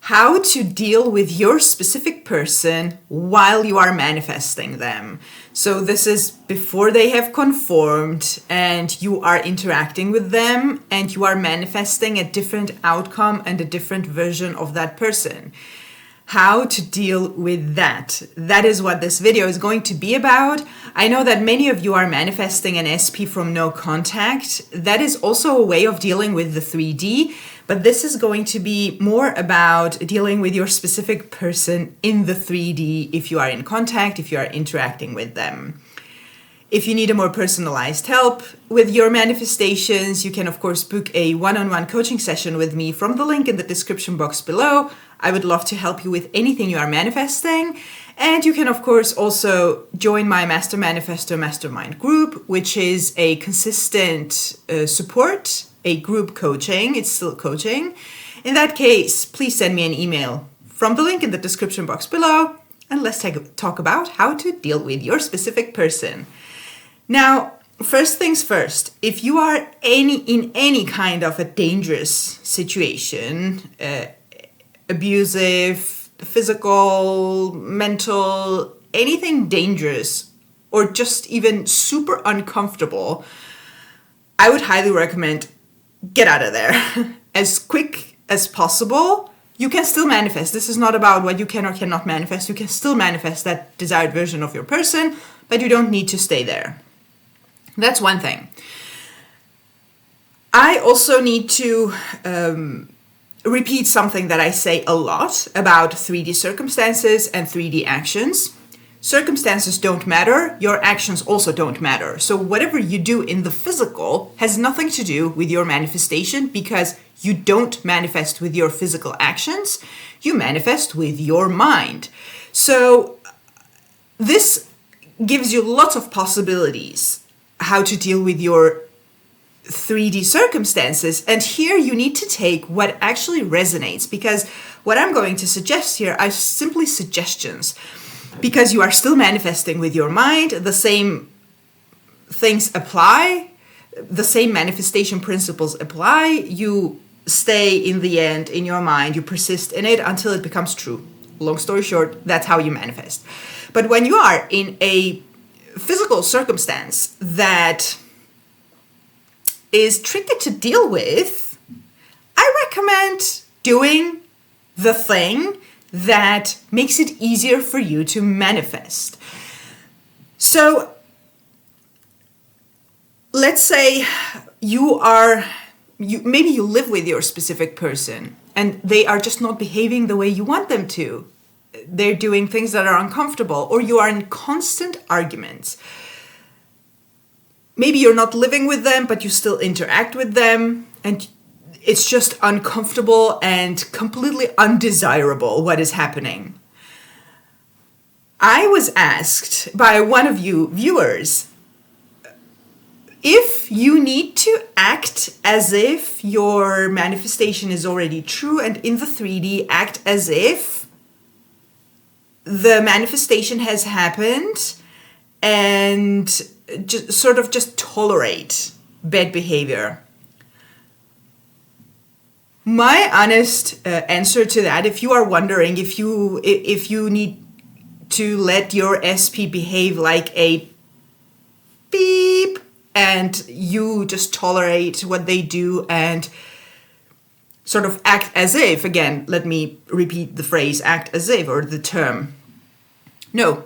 how to deal with your specific person while you are manifesting them. So this is before they have conformed and you are interacting with them and you are manifesting a different outcome and a different version of that person. How to deal with that. That is what this video is going to be about. I know that many of you are manifesting an SP from no contact. That is also a way of dealing with the 3D, but this is going to be more about dealing with your specific person in the 3D if you are in contact, if you are interacting with them. If you need a more personalized help with your manifestations, you can of course book a one-on-one coaching session with me from the link in the description box below. I would love to help you with anything you are manifesting. And you can of course also join my Master Manifesto Mastermind group, which is a consistent support, a group coaching. It's still coaching. In that case, please send me an email from the link in the description box below, and let's talk about how to deal with your specific person. Now, first things first, if you are in any kind of a dangerous situation, abusive, physical, mental, anything dangerous, or just even super uncomfortable, I would highly recommend get out of there as quick as possible. You can still manifest. This is not about what you can or cannot manifest. You can still manifest that desired version of your person, but you don't need to stay there. That's one thing. I also need to repeat something that I say a lot about 3D circumstances and 3D actions. Circumstances don't matter. Your actions also don't matter. So whatever you do in the physical has nothing to do with your manifestation, because you don't manifest with your physical actions. You manifest with your mind. So this gives you lots of possibilities how to deal with your 3D circumstances. And here you need to take what actually resonates, because what I'm going to suggest here are simply suggestions, because you are still manifesting with your mind. The same things apply. The same manifestation principles apply. You stay in the end in your mind. You persist in it until it becomes true. Long story short, that's how you manifest. But when you are in a physical circumstance that is tricky to deal with, I recommend doing the thing that makes it easier for you to manifest. So let's say maybe you live with your specific person and they are just not behaving the way you want them to. They're doing things that are uncomfortable, or you are in constant arguments. Maybe you're not living with them, but you still interact with them, and it's just uncomfortable and completely undesirable what is happening. I was asked by one of you viewers if you need to act as if your manifestation is already true, and in the 3D act as if the manifestation has happened, and just tolerate bad behavior. My honest answer to that, if you are wondering if you need to let your SP behave like a beep and you just tolerate what they do and sort of act as if, again, let me repeat the phrase act as if, or the term. No.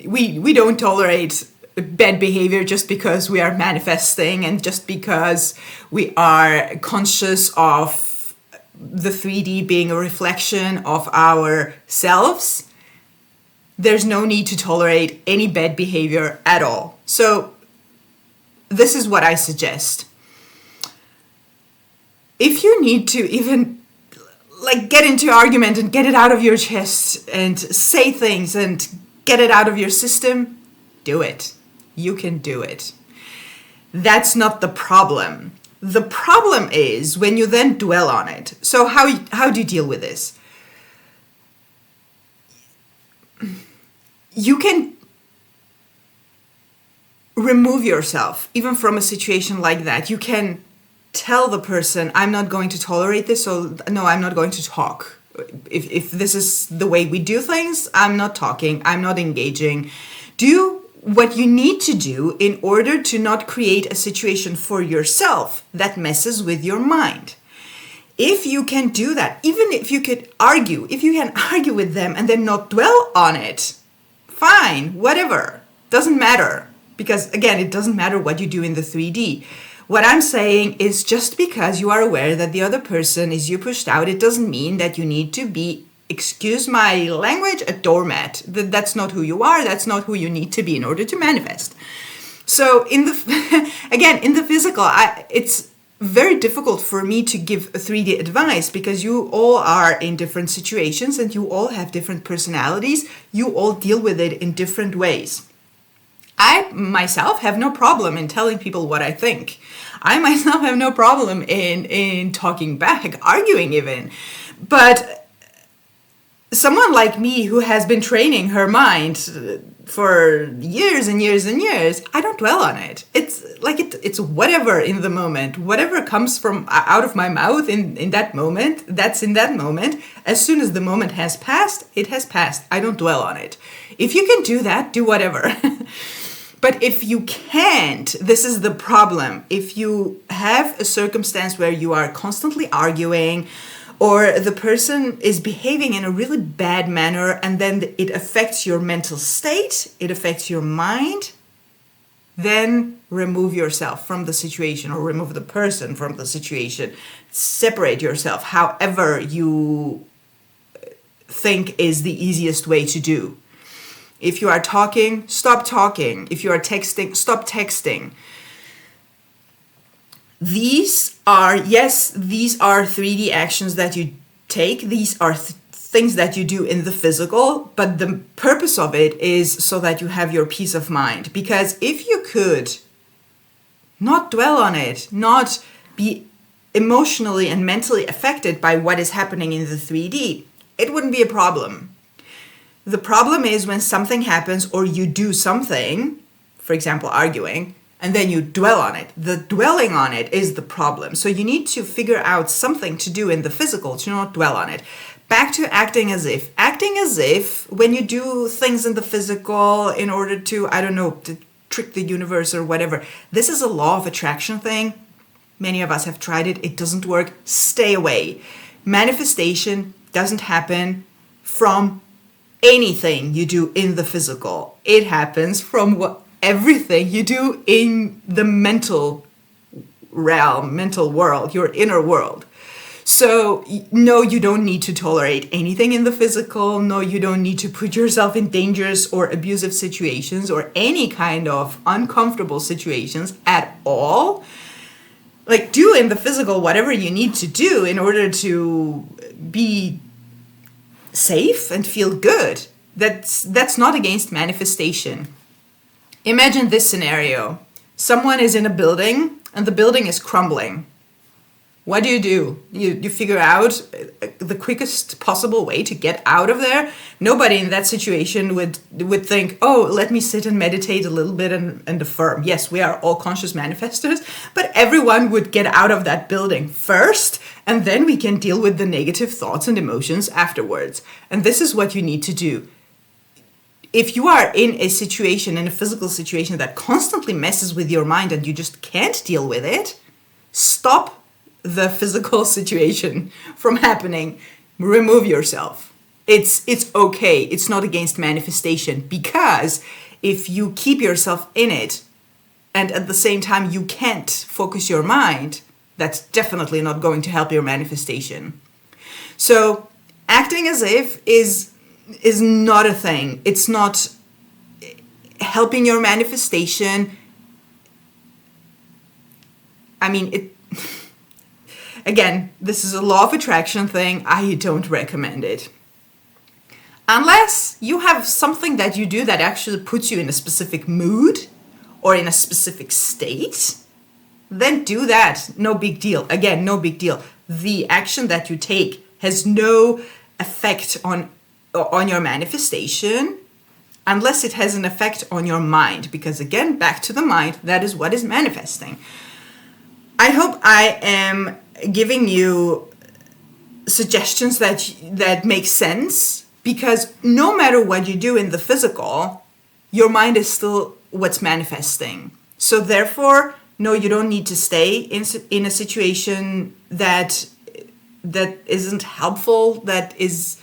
We don't tolerate bad behavior just because we are manifesting and just because we are conscious of the 3D being a reflection of ourselves. There's no need to tolerate any bad behavior at all. So this is what I suggest. If you need to even get into argument and get it out of your chest and say things and get it out of your system, do it. You can do it. That's not the problem. The problem is when you then dwell on it. So how do you deal with this? You can remove yourself even from a situation like that. You can tell the person, I'm not going to tolerate this, so no, I'm not going to talk. If this is the way we do things, I'm not talking, I'm not engaging. Do what you need to do in order to not create a situation for yourself that messes with your mind. If you can do that, even if you can argue with them and then not dwell on it, fine, whatever, doesn't matter. Because again, it doesn't matter what you do in the 3D. What I'm saying is just because you are aware that the other person is you pushed out, it doesn't mean that you need to be, excuse my language, a doormat. That's not who you are. That's not who you need to be in order to manifest. So in the physical, it's very difficult for me to give a 3D advice because you all are in different situations and you all have different personalities. You all deal with it in different ways. I myself have no problem in telling people what I think. I myself have no problem in talking back, arguing even. But someone like me who has been training her mind for years and years and years, I don't dwell on it. It's whatever in the moment, whatever comes from out of my mouth in that moment, that's in that moment. As soon as the moment has passed, it has passed. I don't dwell on it. If you can do that, do whatever. But if you can't, this is the problem. If you have a circumstance where you are constantly arguing or the person is behaving in a really bad manner and then it affects your mental state, it affects your mind, then remove yourself from the situation or remove the person from the situation. Separate yourself however you think is the easiest way to do. If you are talking, stop talking. If you are texting, stop texting. These are 3D actions that you take. These are things that you do in the physical, but the purpose of it is so that you have your peace of mind. Because if you could not dwell on it, not be emotionally and mentally affected by what is happening in the 3D, it wouldn't be a problem. The problem is when something happens or you do something, for example, arguing, and then you dwell on it. The dwelling on it is the problem. So you need to figure out something to do in the physical to not dwell on it. Back to acting as if. Acting as if when you do things in the physical in order to, to trick the universe or whatever. This is a law of attraction thing. Many of us have tried it. It doesn't work. Stay away. Manifestation doesn't happen from anything you do in the physical. It happens from everything you do in the mental realm, mental world, your inner world. So no, you don't need to tolerate anything in the physical. No, you don't need to put yourself in dangerous or abusive situations or any kind of uncomfortable situations at all. Like, do in the physical whatever you need to do in order to be safe and feel good. That's not against manifestation. Imagine this scenario. Someone is in a building and the building is crumbling. What do? You figure out the quickest possible way to get out of there. Nobody in that situation would think, oh, let me sit and meditate a little bit and affirm. Yes, we are all conscious manifestors, but everyone would get out of that building first, and then we can deal with the negative thoughts and emotions afterwards. And this is what you need to do. If you are in a situation, in a physical situation that constantly messes with your mind and you just can't deal with it, stop the physical situation from happening. Remove yourself. It's okay. It's not against manifestation, because if you keep yourself in it and at the same time you can't focus your mind, that's definitely not going to help your manifestation. So acting as if is not a thing. It's not helping your manifestation. Again, this is a law of attraction thing. I don't recommend it. Unless you have something that you do that actually puts you in a specific mood or in a specific state, then do that. No big deal. Again, no big deal. The action that you take has no effect on your manifestation unless it has an effect on your mind. Because again, back to the mind, that is what is manifesting. I hope I am giving you suggestions that make sense, because no matter what you do in the physical, your mind is still what's manifesting. So therefore, no, you don't need to stay in a situation that isn't helpful, that is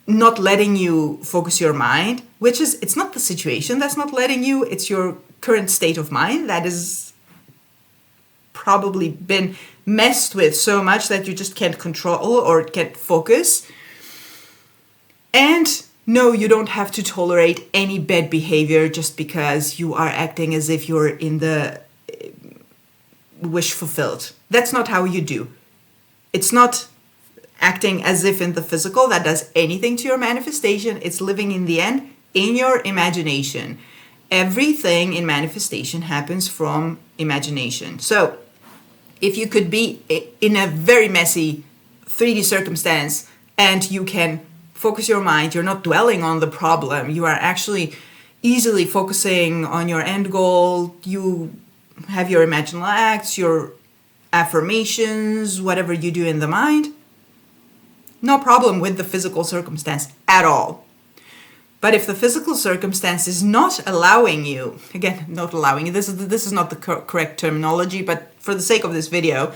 not letting you focus your mind, which is, it's not the situation that's not letting you, it's your current state of mind that is probably been messed with so much that you just can't control or can't focus. And no, you don't have to tolerate any bad behavior just because you are acting as if you're in the wish fulfilled. That's not how you do. It's not acting as if in the physical that does anything to your manifestation. It's living in the end in your imagination. Everything in manifestation happens from imagination. So if you could be in a very messy 3D circumstance and you can focus your mind, you're not dwelling on the problem, you are actually easily focusing on your end goal, you have your imaginal acts, your affirmations, whatever you do in the mind, no problem with the physical circumstance at all. But if the physical circumstance is not allowing you, again, not allowing you, this is not the correct terminology, but for the sake of this video,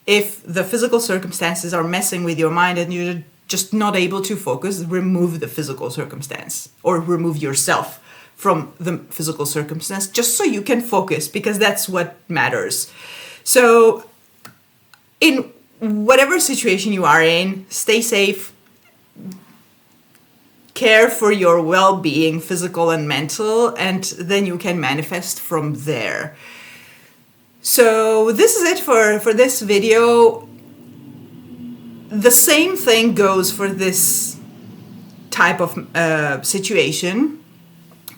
if the physical circumstances are messing with your mind and you're just not able to focus, remove the physical circumstance or remove yourself from the physical circumstance just so you can focus, because that's what matters. So in whatever situation you are in, stay safe, care for your well-being, physical and mental, and then you can manifest from there. So this is it for this video. The same thing goes for this type of situation.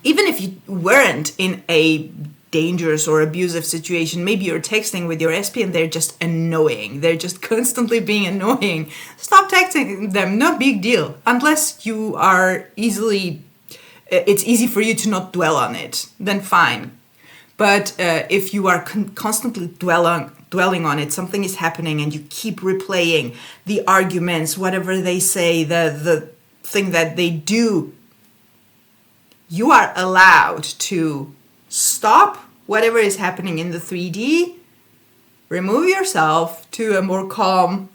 Even if you weren't in a dangerous or abusive situation, maybe you're texting with your SP and they're just annoying. They're just constantly being annoying. Stop texting them, no big deal. Unless you are it's easy for you to not dwell on it, then fine. But if you are constantly dwelling on it, something is happening and you keep replaying the arguments, whatever they say, the thing that they do, you are allowed to stop whatever is happening in the 3D, remove yourself to a more calm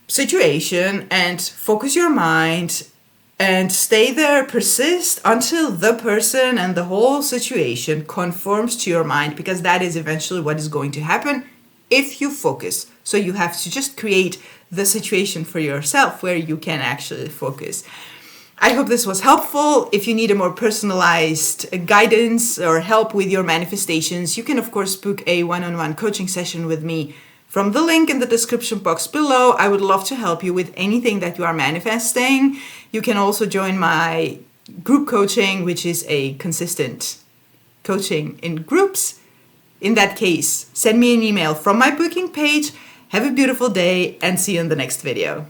situation and focus your mind and stay there, persist until the person and the whole situation conforms to your mind, because that is eventually what is going to happen if you focus. So you have to just create the situation for yourself where you can actually focus. I hope this was helpful. If you need a more personalized guidance or help with your manifestations, you can of course book a one-on-one coaching session with me from the link in the description box below. I would love to help you with anything that you are manifesting. You can also join my group coaching, which is a consistent coaching in groups. In that case, send me an email from my booking page. Have a beautiful day and see you in the next video.